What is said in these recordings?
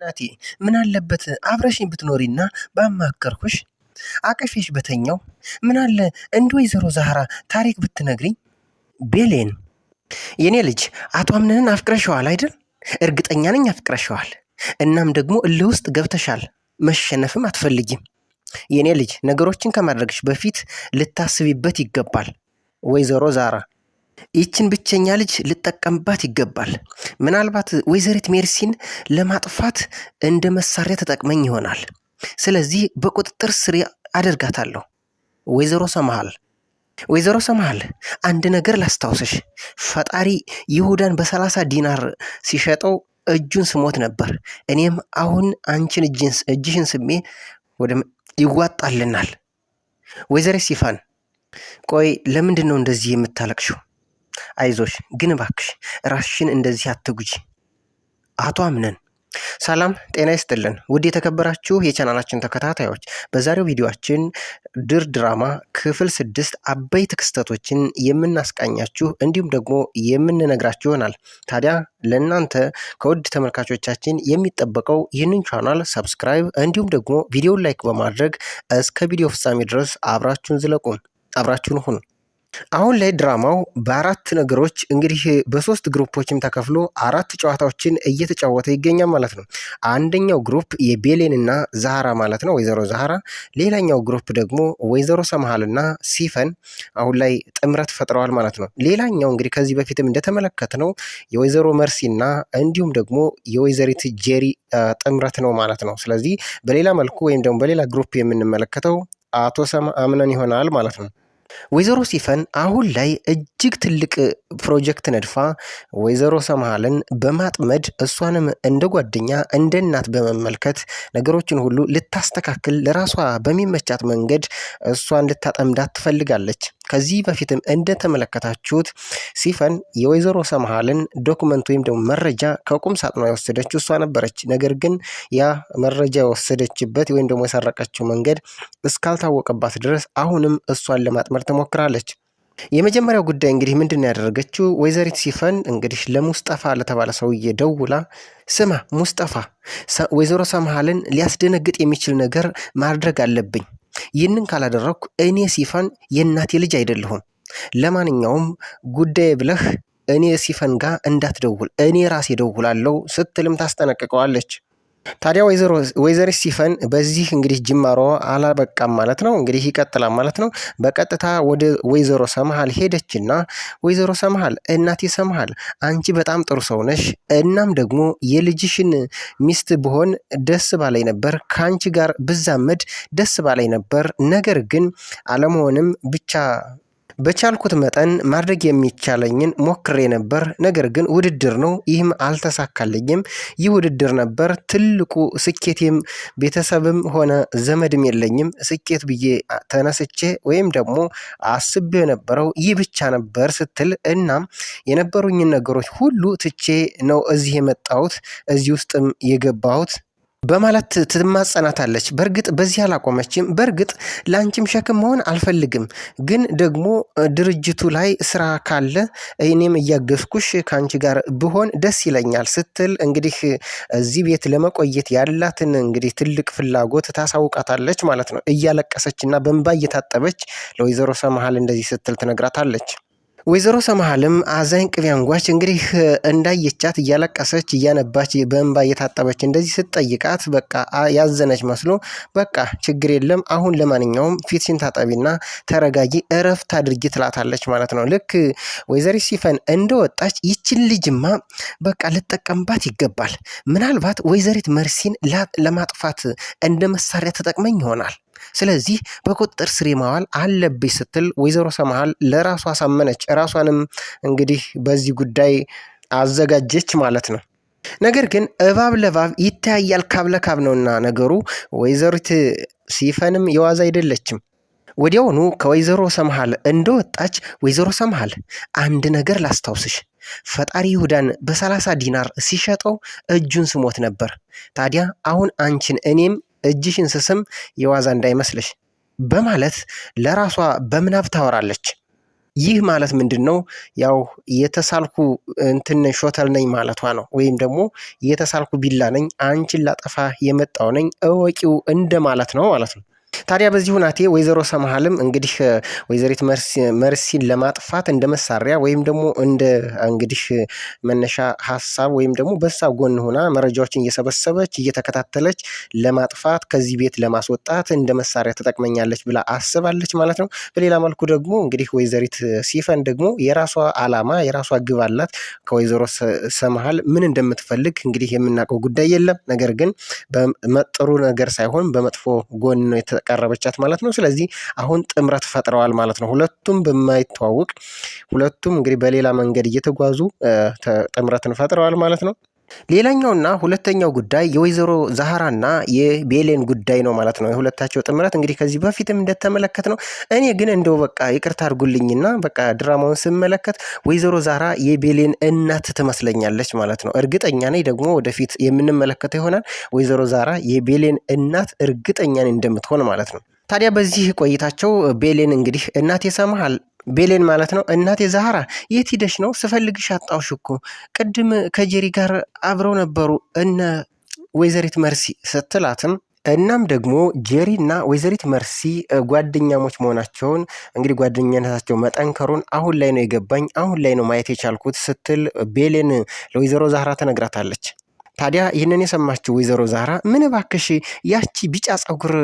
እናቴ ምን አለበት አብረሽኝ ብትኖሪና ባማከርኩሽ አቅፌሽ በተኛው። ምን አለ እንደ ወይዘሮ ዛህራ ታሪክ ብትነግሪኝ። ቤሌን የኔ ልጅ አቶ አምነንን አፍቅረሽዋል አይደል? እርግጠኛ ነኝ አፍቅረሽዋል። እናም ደግሞ እልህ ውስጥ ገብተሻል። መሸነፍም አትፈልጊም። የኔ ልጅ ነገሮችን ከማድረግሽ በፊት ልታስቢበት ይገባል። ወይዘሮ ዛራ ይችን ብቸኛ ልጅ ልጠቀምባት ይገባል። ምናልባት ወይዘሪት ሜርሲን ለማጥፋት እንደ መሳሪያ ተጠቅመኝ ይሆናል። ስለዚህ በቁጥጥር ስር አደርጋታለሁ። ወይዘሮ ሰማሃል አንድ ነገር ላስታውስሽ። ፈጣሪ ይሁዳን በ30 ዲናር ሲሸጠው እጁን ስሞት ነበር። እኔም አሁን አንቺን እጅሽን ስሜ ይዋጣልናል። ወይዘሪት ሲፋን ቆይ ለምንድን ነው እንደዚህ የምታለቅሽው? አይዞሽ ግን እባክሽ ራስሽን እንደዚህ አትጉጂ። አቶ አምነን ሰላም ጤና ይስጥልን። ውድ የተከበራችሁ የቻናላችን ተከታታዮች በዛሬው ቪዲዮአችን ድራማ ክፍል 6 አበይት ክስተቶችን የምናስቃኛችሁ እንዲሁም ደግሞ የምንነግራችሁ ይሆናል። ታዲያ ለእናንተ ከውድ ተመልካቾቻችን የሚጠበቀው ይህንን ቻናል ሰብስክራይብ እንዲሁም ደግሞ ቪዲዮን ላይክ በማድረግ እስከ ቪዲዮ ፍጻሜ ድረስ አብራችሁን ሁኑ። አሁን ላይ ድራማው በአራት ነገሮች እንግዲህ በሶስት ግሩፖችም ተከፍሎ 4 ጨዋታዎችን እየተጫወተ ይገኛል ማለት ነው። አንደኛው ግሩፕ የቤሌንና ዛህራ ማለት ነው፣ ወይዘሮ ዛህራ። ሌላኛው ግሩፕ ደግሞ ወይዘሮ ሰማሃልና ሲፈን አሁን ላይ ጥምረት ፈጥረዋል ማለት ነው። ሌላኛው እንግዲህ ከዚህ በፊትም እንደተመለከትነው የወይዘሮ መርሲና እንዲሁም ደግሞ የወይዘሪት ጄሪ ጥምረት ነው ማለት ነው። ስለዚህ በሌላ መልኩ ወይም ደግሞ በሌላ ግሩፕ የምንመለከተው አቶ አምነን ይሆናል ማለት ነው። ወይዘሮ ሲፈን አሁን ላይ እጅግ ትልቅ ፕሮጀክት ነድፋ ወይዘሮ ሰማሃልን በማጥመድ እሷንም እንደ ጓደኛ እንደ እናት በመመልከት ነገሮችን ሁሉ ልታስተካክል ለራሷ በሚመቻት መንገድ እሷን ልታጠምዳት ትፈልጋለች። ከዚህ በፊትም እንደተመለከታችሁት ሲፈን የወይዘሮ ሰማሃልን ዶክመንት ወይም ደግሞ መረጃ ከቁም ሳጥኗ የወሰደችው እሷ ነበረች። ነገር ግን ያ መረጃ የወሰደችበት ወይም ደግሞ የሰረቀችው መንገድ እስካልታወቀባት ድረስ አሁንም እሷን ለማጥመድ ትሞክራለች። የመጀመሪያው ጉዳይ እንግዲህ ምንድን ነው ያደረገችው? ወይዘሪት ሲፈን እንግዲህ ለሙስጠፋ ለተባለ ሰውዬ ደውላ ስማ ሙስጠፋ፣ ወይዘሮ ሰማሃልን ሊያስደነግጥ የሚችል ነገር ማድረግ አለብኝ። ይህንን ካላደረኩ እኔ ሲፈን የእናቴ ልጅ አይደለሁም። ለማንኛውም ጉዳይ ብለህ እኔ ሲፈን ጋር እንዳትደውል፣ እኔ ራሴ ደውላለሁ ስትልም ታስጠነቅቀዋለች። ታዲያ ወይዘሪት ሲፈን በዚህ እንግዲህ ጅማሮ አላበቃም ማለት ነው። እንግዲህ ይቀጥላል ማለት ነው። በቀጥታ ወደ ወይዘሮ ሰማሃል ሄደችና ወይዘሮ ሰማሃል፣ እናቴ ሰማሃል፣ አንቺ በጣም ጥሩ ሰው ነሽ። እናም ደግሞ የልጅሽን ሚስት ብሆን ደስ ባላይ ነበር፣ ከአንቺ ጋር ብዛመድ ደስ ባላይ ነበር። ነገር ግን አለመሆንም ብቻ በቻልኩት መጠን ማድረግ የሚቻለኝን ሞክሬ ነበር። ነገር ግን ውድድር ነው፣ ይህም አልተሳካልኝም። ይህ ውድድር ነበር ትልቁ ስኬቴም፣ ቤተሰብም ሆነ ዘመድም የለኝም። ስኬት ብዬ ተነስቼ ወይም ደግሞ አስቤ የነበረው ይህ ብቻ ነበር ስትል እናም የነበሩኝን ነገሮች ሁሉ ትቼ ነው እዚህ የመጣሁት፣ እዚህ ውስጥም የገባሁት በማለት ትማጸናታለች። በእርግጥ በዚህ አላቆመችም። በእርግጥ ለአንቺም ሸክም መሆን አልፈልግም፣ ግን ደግሞ ድርጅቱ ላይ ስራ ካለ እኔም እያገዝኩሽ ከአንቺ ጋር ብሆን ደስ ይለኛል ስትል እንግዲህ እዚህ ቤት ለመቆየት ያላትን እንግዲህ ትልቅ ፍላጎት ታሳውቃታለች ማለት ነው። እያለቀሰችና በእንባ እየታጠበች ለወይዘሮ ሰማሃል እንደዚህ ስትል ትነግራታለች። ወይዘሮ ሰማሃልም አዛኝ ቅቤ አንጓች እንግዲህ እንዳየቻት እያለቀሰች እያነባች በእንባ እየታጠበች እንደዚህ ስትጠይቃት በቃ ያዘነች መስሎ በቃ ችግር የለም አሁን ለማንኛውም ፊትሽን ታጠቢና ተረጋጊ፣ እረፍት አድርጊ ትላታለች ማለት ነው። ልክ ወይዘሪት ሲፈን እንደወጣች ይችን ልጅማ በቃ ልጠቀምባት ይገባል፣ ምናልባት ወይዘሪት መርሲን ለማጥፋት እንደ መሳሪያ ተጠቅመኝ ይሆናል፣ ስለዚህ በቁጥጥር ስር ማዋል አለብኝ ስትል ወይዘሮ ሰማሃል ለራሷ አሳመነች። ራሷንም እንግዲህ በዚህ ጉዳይ አዘጋጀች ማለት ነው። ነገር ግን እባብ ለባብ ይተያያል፣ ካብ ለካብ ነውና ነገሩ። ወይዘሪት ሲፈንም የዋዛ አይደለችም። ወዲያውኑ ከወይዘሮ ሰማሃል እንደወጣች ወይዘሮ ሰማሃል አንድ ነገር ላስታውስሽ፣ ፈጣሪ ይሁዳን በ30 ዲናር ሲሸጠው እጁን ስሞት ነበር። ታዲያ አሁን አንቺን እኔም እጅሽን ስስም የዋዛ እንዳይመስልሽ በማለት ለራሷ በምናብ ታወራለች። ይህ ማለት ምንድን ነው? ያው የተሳልኩ እንትን ሾተል ነኝ ማለቷ ነው። ወይም ደግሞ የተሳልኩ ቢላ ነኝ፣ አንቺን ላጠፋ የመጣው ነኝ እወቂው እንደማለት ነው ማለት ነው። ታዲያ በዚህ ሁናቴ ወይዘሮ ሰምሃልም እንግዲህ ወይዘሪት መርሲን ለማጥፋት እንደ መሳሪያ ወይም ደግሞ እንደ እንግዲህ መነሻ ሀሳብ ወይም ደግሞ በሳ ጎን ሆና መረጃዎችን እየሰበሰበች እየተከታተለች ለማጥፋት ከዚህ ቤት ለማስወጣት እንደ መሳሪያ ትጠቅመኛለች ብላ አስባለች ማለት ነው። በሌላ መልኩ ደግሞ እንግዲህ ወይዘሪት ሲፈን ደግሞ የራሷ አላማ የራሷ ግብ አላት። ከወይዘሮ ሰምሃል ምን እንደምትፈልግ እንግዲህ የምናውቀው ጉዳይ የለም። ነገር ግን በጥሩ ነገር ሳይሆን በመጥፎ ጎን ነው ቀረበቻት ማለት ነው። ስለዚህ አሁን ጥምረት ፈጥረዋል ማለት ነው። ሁለቱም በማይተዋወቅ ሁለቱም እንግዲህ በሌላ መንገድ እየተጓዙ ጥምረትን ፈጥረዋል ማለት ነው። ሌላኛውና ሁለተኛው ጉዳይ የወይዘሮ ዛህራና የቤሌን ጉዳይ ነው ማለት ነው። የሁለታቸው ጥምረት እንግዲህ ከዚህ በፊትም እንደተመለከት ነው። እኔ ግን እንደው በቃ ይቅርታ አድርጉልኝና በቃ ድራማውን ስመለከት ወይዘሮ ዛህራ የቤሌን እናት ትመስለኛለች ማለት ነው። እርግጠኛ ነኝ ደግሞ ወደፊት የምንመለከተው ይሆናል። ወይዘሮ ዛህራ የቤሌን እናት እርግጠኛ ነኝ እንደምትሆን ማለት ነው። ታዲያ በዚህ ቆይታቸው ቤሌን እንግዲህ እናቴ ሰምሃል ቤሌን ማለት ነው። እናቴ ዛህራ የት ሂደሽ ነው? ስፈልግሽ አጣሁሽ እኮ ቅድም ከጄሪ ጋር አብረው ነበሩ እነ ወይዘሪት መርሲ ስትላትም እናም ደግሞ ጄሪ እና ወይዘሪት መርሲ ጓደኛሞች መሆናቸውን እንግዲህ ጓደኝነታቸው መጠንከሩን አሁን ላይ ነው የገባኝ፣ አሁን ላይ ነው ማየት የቻልኩት ስትል ቤሌን ለወይዘሮ ዛህራ ትነግራታለች። ታዲያ ይህንን የሰማችው ወይዘሮ ዛህራ ምን እባክሽ ያቺ ቢጫ ፀጉር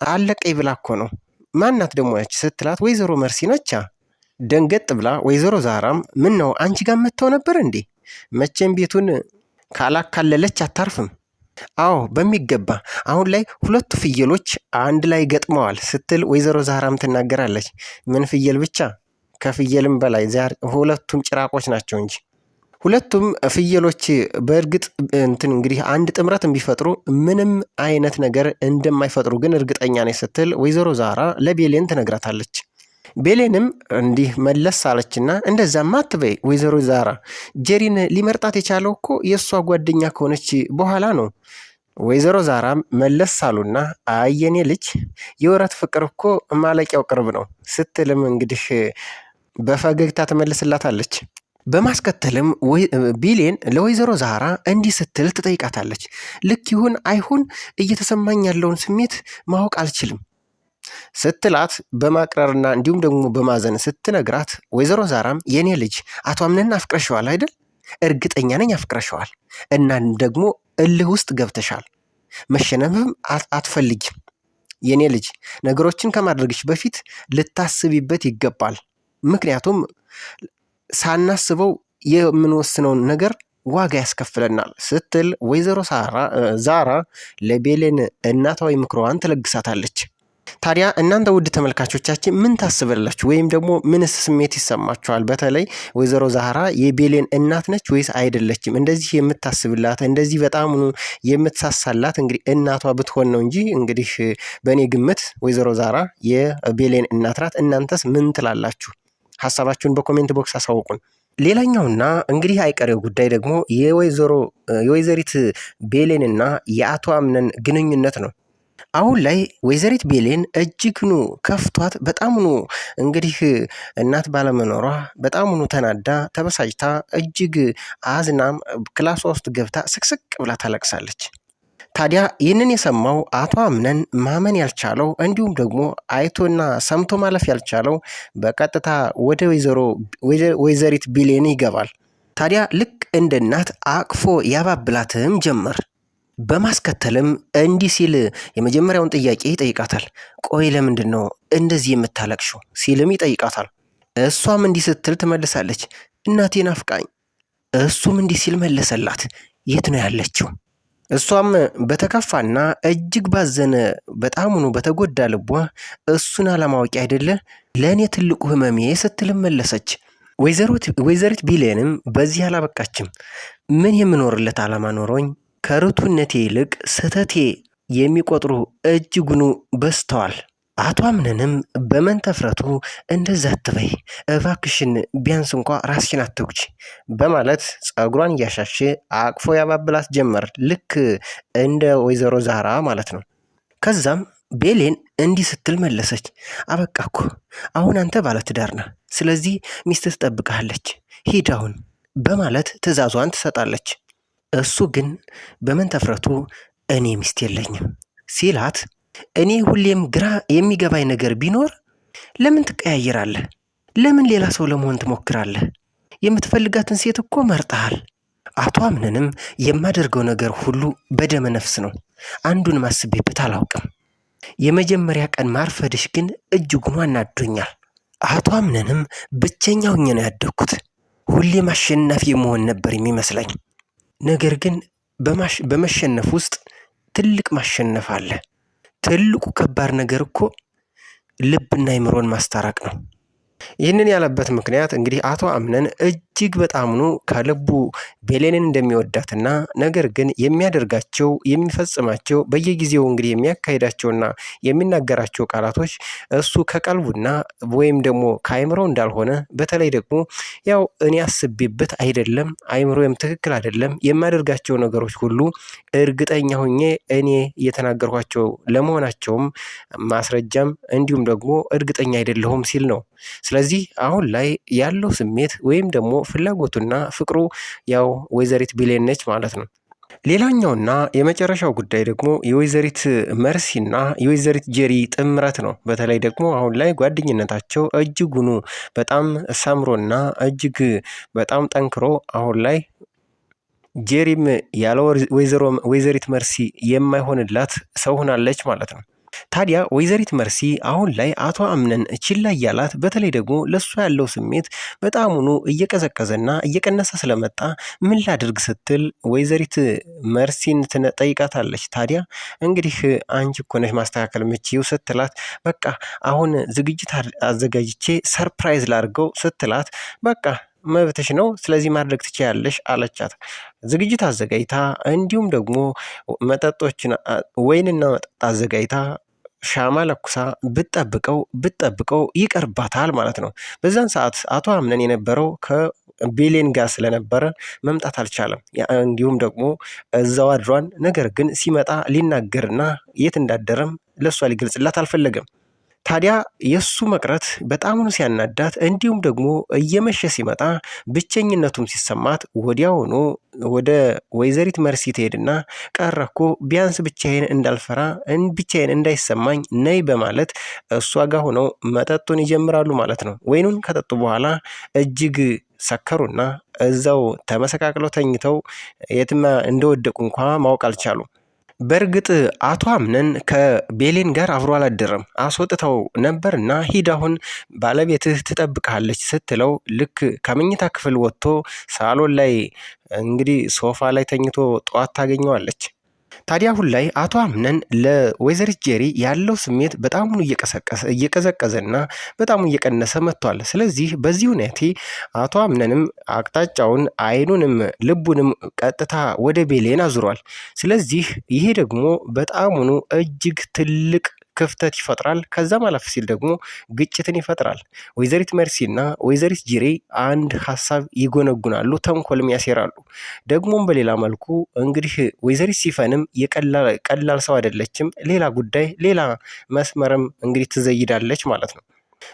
አለቀኝ ብላ እኮ ነው ማናት ደግሞ ያች ስትላት ወይዘሮ መርሲ ነቻ። ደንገጥ ብላ ወይዘሮ ዛህራም ምን ነው አንቺ ጋር መጥተው ነበር እንዴ? መቼም ቤቱን ካላካለለች አታርፍም። አዎ በሚገባ አሁን ላይ ሁለቱ ፍየሎች አንድ ላይ ገጥመዋል ስትል ወይዘሮ ዛህራም ትናገራለች። ምን ፍየል ብቻ ከፍየልም በላይ ሁለቱም ጭራቆች ናቸው እንጂ ሁለቱም ፍየሎች በእርግጥ እንትን እንግዲህ አንድ ጥምረት ቢፈጥሩ ምንም አይነት ነገር እንደማይፈጥሩ ግን እርግጠኛ ነኝ ስትል ወይዘሮ ዛህራ ለቤሌን ትነግራታለች። ቤሌንም እንዲህ መለስ አለችና እንደዛማ አትበይ ወይዘሮ ዛህራ፣ ጄሪን ሊመርጣት የቻለው እኮ የእሷ ጓደኛ ከሆነች በኋላ ነው። ወይዘሮ ዛህራም መለስ አሉና አየኔ ልጅ የወረት ፍቅር እኮ ማለቂያው ቅርብ ነው ስትልም እንግዲህ በፈገግታ ትመልስላታለች። በማስከተልም ቤሌን ለወይዘሮ ዛህራ እንዲህ ስትል ትጠይቃታለች። ልክ ይሁን አይሁን እየተሰማኝ ያለውን ስሜት ማወቅ አልችልም ስትላት በማቅረርና እንዲሁም ደግሞ በማዘን ስትነግራት ወይዘሮ ዛህራም የኔ ልጅ አቶ አምነን አፍቅረሸዋል አይደል? እርግጠኛ ነኝ አፍቅረሸዋል እና ደግሞ እልህ ውስጥ ገብተሻል። መሸነፍም አትፈልጊም። የኔ ልጅ ነገሮችን ከማድረግሽ በፊት ልታስቢበት ይገባል። ምክንያቱም ሳናስበው የምንወስነውን ነገር ዋጋ ያስከፍለናል ስትል ወይዘሮ ዛህራ ለቤሌን እናታዊ ምክሯን ትለግሳታለች። ታዲያ እናንተ ውድ ተመልካቾቻችን ምን ታስባላችሁ? ወይም ደግሞ ምንስ ስሜት ይሰማችኋል? በተለይ ወይዘሮ ዛህራ የቤሌን እናት ነች ወይስ አይደለችም? እንደዚህ የምታስብላት እንደዚህ በጣም የምትሳሳላት እንግዲህ እናቷ ብትሆን ነው እንጂ እንግዲህ በእኔ ግምት ወይዘሮ ዛህራ የቤሌን እናት ናት። እናንተስ ምን ትላላችሁ? ሀሳባችሁን በኮሜንት ቦክስ አሳውቁን። ሌላኛውና እንግዲህ አይቀሬው ጉዳይ ደግሞ የወይዘሪት ቤሌንና የአቶ አምነን ግንኙነት ነው። አሁን ላይ ወይዘሪት ቤሌን እጅግኑ ከፍቷት በጣምኑ እንግዲህ እናት ባለመኖሯ በጣምኑ ተናዳ ተበሳጭታ እጅግ አዝናም ክላሷ ውስጥ ገብታ ስቅስቅ ብላ ታለቅሳለች። ታዲያ ይህንን የሰማው አቶ አምነን ማመን ያልቻለው እንዲሁም ደግሞ አይቶና ሰምቶ ማለፍ ያልቻለው በቀጥታ ወደ ወይዘሪት ቤሌን ይገባል። ታዲያ ልክ እንደ እናት አቅፎ ያባብላትም ጀመር። በማስከተልም እንዲህ ሲል የመጀመሪያውን ጥያቄ ይጠይቃታል። ቆይ ለምንድን ነው እንደዚህ የምታለቅሽው ሲልም ይጠይቃታል። እሷም እንዲህ ስትል ትመልሳለች፣ እናቴን አፍቃኝ። እሱም እንዲህ ሲል መለሰላት፣ የት ነው ያለችው? እሷም በተከፋና እጅግ ባዘነ በጣሙኑ በተጎዳ ልቧ እሱን አለማወቂ አይደለ ለእኔ ትልቁ ህመሜ ስትልም መለሰች። ወይዘሪት ቤሌንም በዚህ አላበቃችም። ምን የምኖርለት አላማ ኖሮኝ ከርቱነቴ ይልቅ ስህተቴ የሚቆጥሩ እጅጉኑ በዝተዋል። አቶ አምነንም በመንተፍረቱ እንደዛ አትበይ እባክሽን፣ ቢያንስ እንኳ ራስሽን አትጉጂ በማለት ጸጉሯን እያሻሸ አቅፎ ያባብላት ጀመር። ልክ እንደ ወይዘሮ ዛህራ ማለት ነው። ከዛም ቤሌን እንዲህ ስትል መለሰች። አበቃ እኮ አሁን አንተ ባለትዳር ነህ፣ ስለዚህ ሚስትህ ትጠብቅሃለች፣ ሂድ አሁን በማለት ትዕዛዟን ትሰጣለች። እሱ ግን በመንተፍረቱ እኔ ሚስት የለኝም ሲላት፣ እኔ ሁሌም ግራ የሚገባኝ ነገር ቢኖር ለምን ትቀያየራለህ? ለምን ሌላ ሰው ለመሆን ትሞክራለህ? የምትፈልጋትን ሴት እኮ መርጠሃል። አቶ አምነንም የማደርገው ነገር ሁሉ በደመ ነፍስ ነው፣ አንዱን አስቤበት አላውቅም። የመጀመሪያ ቀን ማርፈድሽ ግን እጅጉን አናዶኛል። አቶ አምነንም ብቸኛ ሆኜ ነው ያደግኩት። ሁሌም አሸናፊ መሆን ነበር የሚመስለኝ። ነገር ግን በመሸነፍ ውስጥ ትልቅ ማሸነፍ አለ። ትልቁ ከባድ ነገር እኮ ልብና አይምሮን ማስታረቅ ነው። ይህንን ያለበት ምክንያት እንግዲህ አቶ አምነን እጅግ በጣምኑ ከልቡ ቤሌንን እንደሚወዳትና ነገር ግን የሚያደርጋቸው የሚፈጽማቸው በየጊዜው እንግዲህ የሚያካሂዳቸውና የሚናገራቸው ቃላቶች እሱ ከቀልቡና ወይም ደግሞ ከአይምሮ እንዳልሆነ፣ በተለይ ደግሞ ያው እኔ አስቤበት አይደለም፣ አይምሮም ትክክል አይደለም፣ የማደርጋቸው ነገሮች ሁሉ እርግጠኛ ሆኜ እኔ እየተናገርኳቸው ለመሆናቸውም ማስረጃም እንዲሁም ደግሞ እርግጠኛ አይደለሁም ሲል ነው። ስለዚህ አሁን ላይ ያለው ስሜት ወይም ደግሞ ፍላጎቱና ፍቅሩ ያው ወይዘሪት ቤሌን ነች ማለት ነው። ሌላኛውና የመጨረሻው ጉዳይ ደግሞ የወይዘሪት መርሲና የወይዘሪት ጄሪ ጥምረት ነው። በተለይ ደግሞ አሁን ላይ ጓደኝነታቸው እጅጉኑ በጣም ሰምሮና እጅግ በጣም ጠንክሮ አሁን ላይ ጄሪም ያለ ወይዘሪት መርሲ የማይሆንላት ሰው ሆናለች ማለት ነው። ታዲያ ወይዘሪት መርሲ አሁን ላይ አቶ አምነን ችላ እያላት፣ በተለይ ደግሞ ለእሷ ያለው ስሜት በጣሙኑ እየቀዘቀዘና እየቀነሰ ስለመጣ ምን ላድርግ ስትል ወይዘሪት መርሲን ትጠይቃታለች። ታዲያ እንግዲህ አንቺ እኮ ነሽ ማስተካከል ምችው ስትላት፣ በቃ አሁን ዝግጅት አዘጋጅቼ ሰርፕራይዝ ላድርገው ስትላት፣ በቃ መብትሽ ነው፣ ስለዚህ ማድረግ ትችያለሽ አለቻት። ዝግጅት አዘጋጅታ እንዲሁም ደግሞ መጠጦችን ወይንና መጠጥ አዘጋጅታ ሻማ ለኩሳ ብትጠብቀው ይቀርባታል ማለት ነው። በዛን ሰዓት አቶ አምነን የነበረው ከቤሌን ጋር ስለነበረ መምጣት አልቻለም። እንዲሁም ደግሞ እዛው አድሯን። ነገር ግን ሲመጣ ሊናገርና የት እንዳደረም ለእሷ ሊገልጽላት አልፈለገም። ታዲያ የእሱ መቅረት በጣምኑ ሲያናዳት፣ እንዲሁም ደግሞ እየመሸ ሲመጣ ብቸኝነቱም ሲሰማት ወዲያውኑ ወደ ወይዘሪት መርሲ ትሄድና ቀረኮ ቢያንስ ብቻዬን እንዳልፈራ ብቻዬን እንዳይሰማኝ ነይ በማለት እሷ ጋር ሆነው መጠጡን ይጀምራሉ ማለት ነው። ወይኑን ከጠጡ በኋላ እጅግ ሰከሩና እዛው ተመሰቃቅለው ተኝተው የትማ እንደወደቁ እንኳ ማወቅ አልቻሉም። በእርግጥ አቶ አምነን ከቤሌን ጋር አብሮ አላደረም፣ አስወጥተው ነበርና ሂድ አሁን ባለቤትህ ትጠብቅሃለች ስትለው ልክ ከመኝታ ክፍል ወጥቶ ሳሎን ላይ እንግዲህ ሶፋ ላይ ተኝቶ ጠዋት ታገኘዋለች። ታዲያ አሁን ላይ አቶ አምነን ለወይዘሪት ጄሪ ያለው ስሜት በጣም እየቀዘቀዘና በጣም እየቀነሰ መጥቷል። ስለዚህ በዚህ ሁኔታ አቶ አምነንም አቅጣጫውን አይኑንም ልቡንም ቀጥታ ወደ ቤሌን አዙሯል። ስለዚህ ይሄ ደግሞ በጣሙኑ እጅግ ትልቅ ክፍተት ይፈጥራል። ከዛ ማለፍ ሲል ደግሞ ግጭትን ይፈጥራል። ወይዘሪት መርሲና ወይዘሪት ጄሪ አንድ ሀሳብ ይጎነጉናሉ፣ ተንኮልም ያሴራሉ። ደግሞም በሌላ መልኩ እንግዲህ ወይዘሪት ሲፈንም ቀላል ሰው አይደለችም። ሌላ ጉዳይ ሌላ መስመርም እንግዲህ ትዘይዳለች ማለት ነው።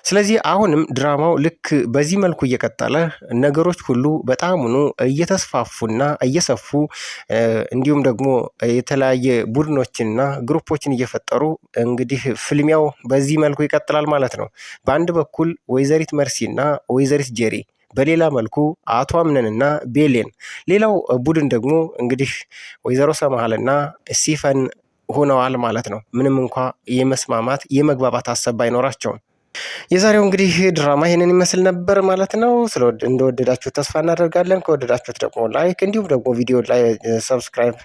ስለዚህ አሁንም ድራማው ልክ በዚህ መልኩ እየቀጠለ ነገሮች ሁሉ በጣሙኑ እየተስፋፉና እየሰፉ እንዲሁም ደግሞ የተለያየ ቡድኖችንና ግሩፖችን እየፈጠሩ እንግዲህ ፍልሚያው በዚህ መልኩ ይቀጥላል ማለት ነው። በአንድ በኩል ወይዘሪት መርሲና ወይዘሪት ጄሪ፣ በሌላ መልኩ አቶ አምነንና ቤሌን፣ ሌላው ቡድን ደግሞ እንግዲህ ወይዘሮ ሰማሃልና ሲፈን ሆነዋል ማለት ነው። ምንም እንኳ የመስማማት የመግባባት ሀሳብ ባይኖራቸውም የዛሬው እንግዲህ ድራማ ይሄንን ይመስል ነበር ማለት ነው። እንደወደዳችሁት ተስፋ እናደርጋለን። ከወደዳችሁት ደግሞ ላይክ እንዲሁም ደግሞ ቪዲዮ ላይ ሰብስክራይብ